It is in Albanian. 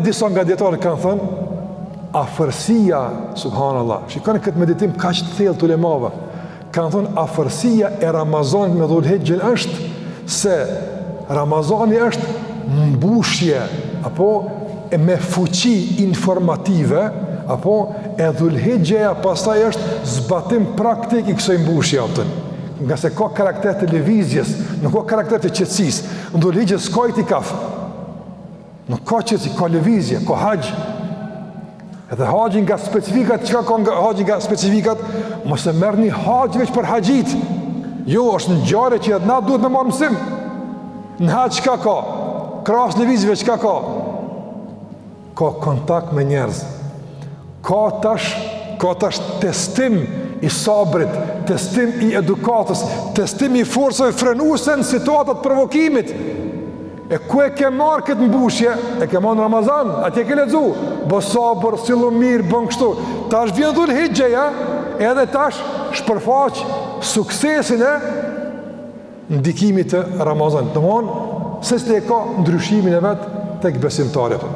disa nga dietarët kanë thënë, afërsia, subhanallah, shikoni këtë meditim kaq të thellë të ulemave, kanë thënë afërsia e Ramazanit me Dhul-Hijjën është se Ramazani është mbushje apo me fuqi informative, apo e Dhul-Hijja pastaj është zbatim praktik i kësaj mbushje atë. Nga se ka karakter të lëvizjes, nuk ka karakter të qetësisë. Në Dhul-Hijja s'ka itikaf. Nuk ka qetësi, ka lëvizje, ka haxh. Edhe haxhi nga specifikat, çka ka nga haxhi nga specifikat, mos e merrni haxh veç për haxhit. Jo, është një ngjarje që na duhet të marrim mësim. Në haxh çka ka? Krahas lëvizjeve çka ka? Ka kontakt me njerëz. Ka tash testim i sabrit, testim i edukatës, testim i forcave frenuese në situatat provokimit. E ku e ke marrë këtë mbushje? E ke marrë në Ramazan, atje ke lexu. Bë sabër, sillu mirë, bën kështu. Tash vjen Dhul-Hijja, ja? Edhe tash shpërfaq suksesin e ndikimit të Ramazanit. Domthon, se s'le ka ndryshimin e vet tek besimtarët.